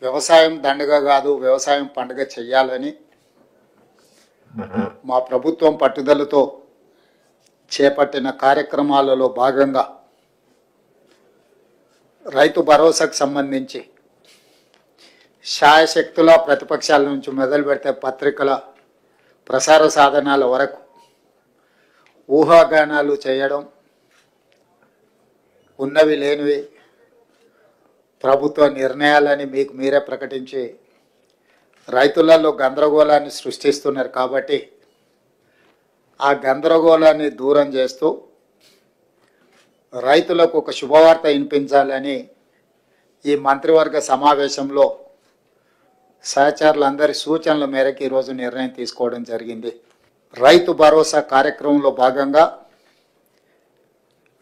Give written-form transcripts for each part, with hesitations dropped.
వ్యవసాయం దండగ కాదు, వ్యవసాయం పండుగ చెయ్యాలని మా ప్రభుత్వం పట్టుదలతో చేపట్టిన కార్యక్రమాలలో భాగంగా రైతు భరోసాకు సంబంధించి శాయశక్తుల ప్రతిపక్షాల నుంచి మొదలు పెడితే పత్రికల ప్రసార సాధనాల వరకు ఊహాగానాలు చేయడం, ఉన్నవి లేనివి ప్రభుత్వ నిర్ణయాలని మీకు మీరే ప్రకటించి రైతులలో గందరగోళాన్ని సృష్టిస్తున్నారు. కాబట్టి ఆ గందరగోళాన్ని దూరం చేస్తూ రైతులకు ఒక శుభవార్త వినిపించాలని ఈ మంత్రివర్గ సమావేశంలో సహచరులందరి సూచనల మేరకు ఈరోజు నిర్ణయం తీసుకోవడం జరిగింది. రైతు భరోసా కార్యక్రమంలో భాగంగా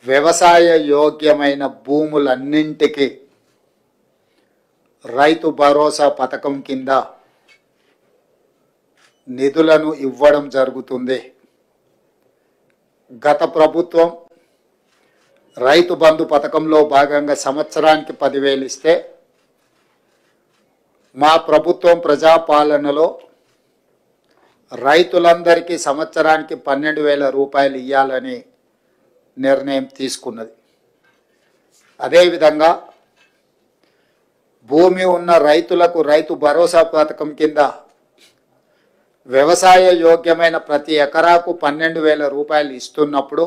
వ్యవసాయ యోగ్యమైన భూములన్నింటికి రైతు భరోసా పథకం కింద నిధులను ఇవ్వడం జరుగుతుంది. గత ప్రభుత్వం రైతు బంధు పథకంలో భాగంగా సంవత్సరానికి 10,000 ఇస్తే మా ప్రభుత్వం ప్రజాపాలనలో రైతులందరికీ సంవత్సరానికి 12,000 రూపాయలు ఇవ్వాలని నిర్ణయం తీసుకున్నది. అదేవిధంగా భూమి ఉన్న రైతులకు రైతు భరోసా పథకం కింద వ్యవసాయ యోగ్యమైన ప్రతి ఎకరాకు 12,000 రూపాయలు ఇస్తున్నప్పుడు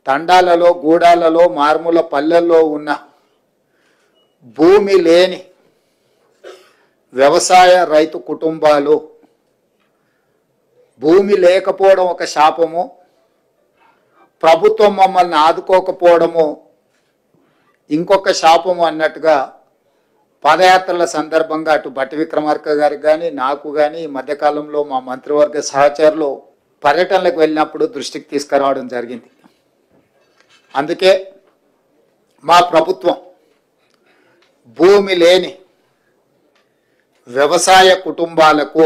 తండాలలో, గూడాలలో, మారుమూల పల్లెల్లో ఉన్న భూమి లేని వ్యవసాయ రైతు కుటుంబాలు, భూమి లేకపోవడం ఒక శాపము, ప్రభుత్వం మమ్మల్ని ఆదుకోకపోవడము ఇంకొక శాపము అన్నట్టుగా పాదయాత్రల సందర్భంగా అటు భట్టి విక్రమార్క గారికి కానీ నాకు కానీ ఈ మధ్యకాలంలో మా మంత్రివర్గ సహచరులు పర్యటనలకు వెళ్ళినప్పుడు దృష్టికి తీసుకురావడం జరిగింది. అందుకే మా ప్రభుత్వం భూమి లేని వ్యవసాయ కుటుంబాలకు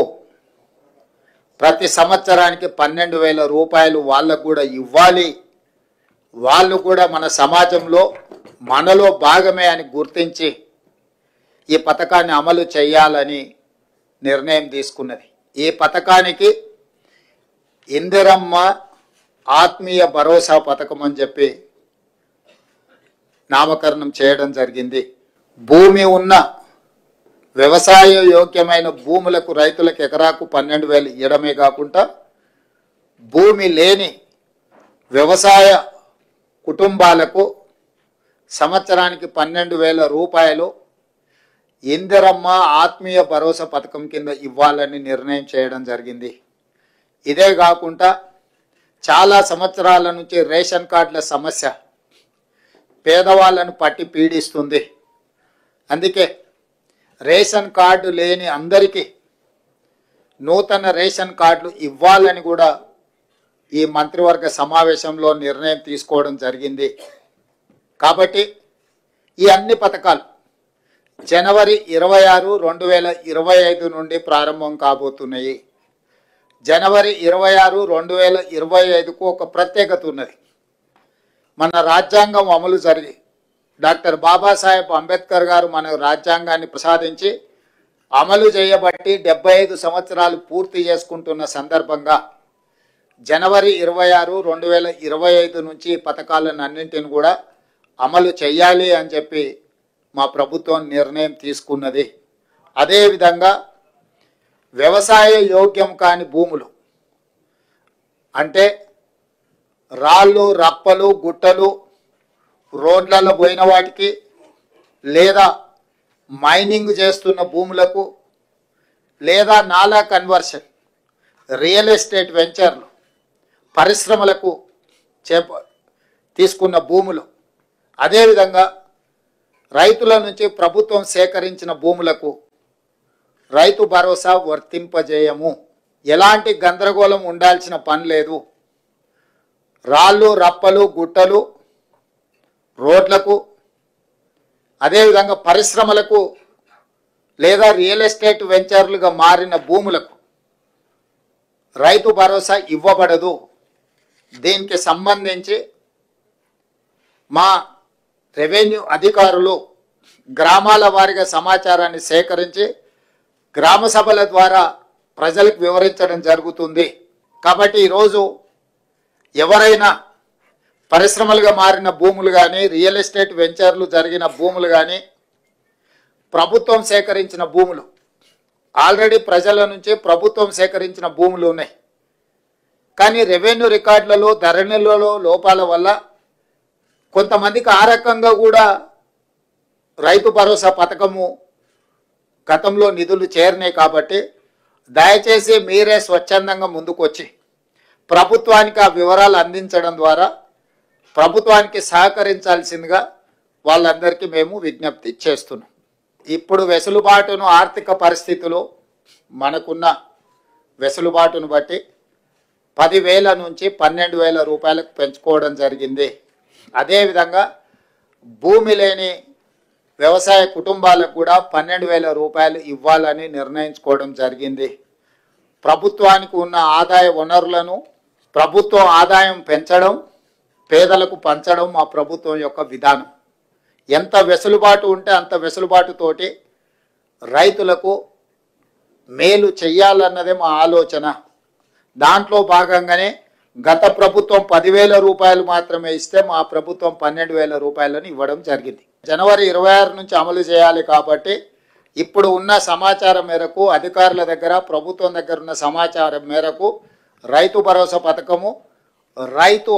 ప్రతి సంవత్సరానికి 12,000 రూపాయలు వాళ్ళకు కూడా ఇవ్వాలి, వాళ్ళు కూడా మన సమాజంలో మనలో భాగమే అని గుర్తించి ఈ పథకాన్ని అమలు చేయాలని నిర్ణయం తీసుకున్నది. ఈ పథకానికి ఇందిరమ్మ ఆత్మీయ భరోసా పథకం అని చెప్పి నామకరణం చేయడం జరిగింది. భూమి ఉన్న వ్యవసాయ యోగ్యమైన భూములకు రైతులకు ఎకరాకు 12,000 ఇవ్వడమే కాకుండా భూమి లేని వ్యవసాయ కుటుంబాలకు సంవత్సరానికి 12,000 రూపాయలు ఇందిరమ్మ ఆత్మీయ భరోసా పథకం కింద ఇవ్వాలని నిర్ణయం చేయడం జరిగింది. ఇదే కాకుండా చాలా సంవత్సరాల నుంచి రేషన్ కార్డుల సమస్య పేదవాళ్ళను పట్టి పీడిస్తుంది. అందుకే రేషన్ కార్డు లేని అందరికీ నూతన రేషన్ కార్డులు ఇవ్వాలని కూడా ఈ మంత్రివర్గ సమావేశంలో నిర్ణయం తీసుకోవడం జరిగింది. కాబట్టి ఈ అన్ని పథకాలు జనవరి 26, 2025 నుండి ప్రారంభం కాబోతున్నాయి. జనవరి 26, 2025కు ఒక ప్రత్యేకత ఉన్నది. మన రాజ్యాంగం అమలు జరిగి డాక్టర్ బాబాసాహెబ్ అంబేద్కర్ గారు మన రాజ్యాంగాన్ని ప్రసాదించి అమలు చేయబట్టి 75 సంవత్సరాలు పూర్తి చేసుకుంటున్న సందర్భంగా జనవరి 26, 2025 నుంచి ఈ పథకాలను అన్నింటిని కూడా అమలు చేయాలి అని చెప్పి మా ప్రభుత్వం నిర్ణయం తీసుకున్నది. అదేవిధంగా వ్యవసాయ యోగ్యం కాని భూములు అంటే రాళ్ళు, రప్పలు, గుట్టలు, రోడ్లలో పోయిన వాటికి లేదా మైనింగ్ చేస్తున్న భూములకు లేదా నాలా కన్వర్షన్, రియల్ ఎస్టేట్ వెంచర్లు, పరిశ్రమలకు తీసుకున్న భూములు, అదేవిధంగా రైతుల నుంచి ప్రభుత్వం సేకరించిన భూములకు రైతు భరోసా వర్తింపజేయము. ఎలాంటి గందరగోళం ఉండాల్సిన పని లేదు. రాళ్ళు, రప్పలు, గుట్టలు, రోడ్లకు, అదేవిధంగా పరిశ్రమలకు లేదా రియల్ ఎస్టేట్ వెంచర్లుగా మారిన భూములకు రైతు భరోసా ఇవ్వబడదు. దీనికి సంబంధించి మా రెవెన్యూ అధికారులు గ్రామాల వారీగా సమాచారాన్ని సేకరించి గ్రామ సభల ద్వారా ప్రజలకు వివరించడం జరుగుతుంది. కాబట్టి ఈరోజు ఎవరైనా పరిశ్రమలుగా మారిన భూములు కానీ, రియల్ ఎస్టేట్ వెంచర్లు జరిగిన భూములు కానీ, ప్రభుత్వం సేకరించిన భూములు, ఆల్రెడీ ప్రజల నుంచి ప్రభుత్వం సేకరించిన భూములు ఉన్నాయి. కానీ రెవెన్యూ రికార్డులలో, ధరణిలలో లోపాల వల్ల కొంతమందికి ఆ రకంగా కూడా రైతు భరోసా పథకము గతంలో నిధులు చేరినాయి. కాబట్టి దయచేసి మీరే స్వచ్ఛందంగా ముందుకు వచ్చి ప్రభుత్వానికి ఆ వివరాలు అందించడం ద్వారా ప్రభుత్వానికి సహకరించాల్సిందిగా వాళ్ళందరికీ మేము విజ్ఞప్తి చేస్తున్నాం. ఇప్పుడు వెసులుబాటును, ఆర్థిక పరిస్థితులు మనకున్న వెసులుబాటును బట్టి 10,000 నుంచి 12,000 రూపాయలకు పెంచుకోవడం జరిగింది. అదేవిధంగా భూమి లేని వ్యవసాయ కుటుంబాలకు కూడా 12,000 రూపాయలు ఇవ్వాలని నిర్ణయించుకోవడం జరిగింది. ప్రభుత్వానికి ఉన్న ఆదాయ వనరులను ప్రభుత్వం ఆదాయం పెంచడం, పేదలకు పంచడం మా ప్రభుత్వం యొక్క విధానం. ఎంత వెసులుబాటు ఉంటే అంత వెసులుబాటుతోటి రైతులకు మేలు చెయ్యాలన్నదే మా ఆలోచన. దాంట్లో భాగంగానే గత ప్రభుత్వం 10,000 రూపాయలు మాత్రమే ఇస్తే మా ప్రభుత్వం 12,000 రూపాయలను ఇవ్వడం జరిగింది. జనవరి 26 నుంచి అమలు చేయాలి. కాబట్టి ఇప్పుడు ఉన్న సమాచారం మేరకు, అధికారుల దగ్గర, ప్రభుత్వం దగ్గర ఉన్న సమాచారం మేరకు రైతు భరోసా పథకము, రైతు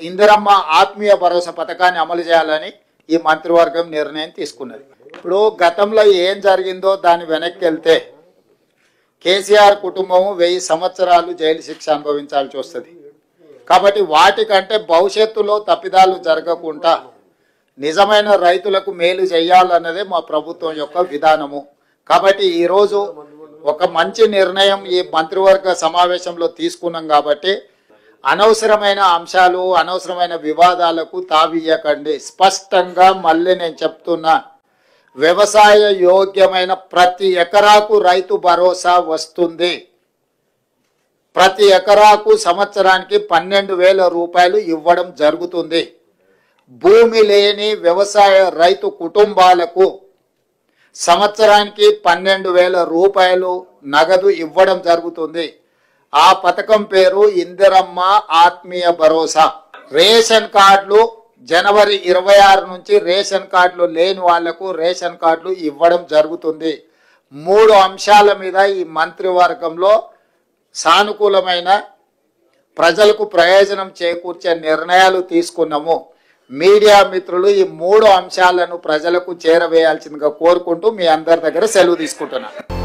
ఇందిరమ్మ ఆత్మీయ భరోసా పథకాన్ని అమలు చేయాలని ఈ మంత్రివర్గం నిర్ణయం తీసుకున్నది. ఇప్పుడు గతంలో ఏం జరిగిందో దాని వెనక్కి వెళ్తే కేసీఆర్ కుటుంబము 1000 సంవత్సరాలు జైలు శిక్ష అనుభవించాల్సి వస్తుంది. కాబట్టి వాటికంటే భవిష్యత్తులో తప్పిదాలు జరగకుండా నిజమైన రైతులకు మేలు చేయాలన్నదే మా ప్రభుత్వం యొక్క విధానము. కాబట్టి ఈరోజు ఒక మంచి నిర్ణయం ఈ మంత్రివర్గ సమావేశంలో తీసుకున్నాం. కాబట్టి అనవసరమైన అంశాలు, అనవసరమైన వివాదాలకు తావియ్యకండి. స్పష్టంగా మళ్ళీ నేను చెప్తున్నా, వ్యవసాయ యోగ్యమైన ప్రతి ఎకరాకు రైతు భరోసా వస్తుంది. ప్రతి ఎకరాకు సంవత్సరానికి 12,000 రూపాయలు ఇవ్వడం జరుగుతుంది. భూమి లేని వ్యవసాయ రైతు కుటుంబాలకు సంవత్సరానికి 12,000 రూపాయలు నగదు ఇవ్వడం జరుగుతుంది. ఆ పథకం పేరు ఇందిరమ్మ ఆత్మీయ భరోసా. రేషన్ కార్డులు జనవరి 26 నుంచి రేషన్ కార్డులు లేని వాళ్లకు రేషన్ కార్డులు ఇవ్వడం జరుగుతుంది. 3 అంశాల మీద ఈ మంత్రివర్గంలో సానుకూలమైన, ప్రజలకు ప్రయోజనం చేకూర్చే నిర్ణయాలు తీసుకున్నాము. మీడియా మిత్రులు ఈ 3 అంశాలను ప్రజలకు చేరవేయాల్సిందిగా కోరుకుంటూ మీ అందరి దగ్గర సెలవు తీసుకుంటున్నాను.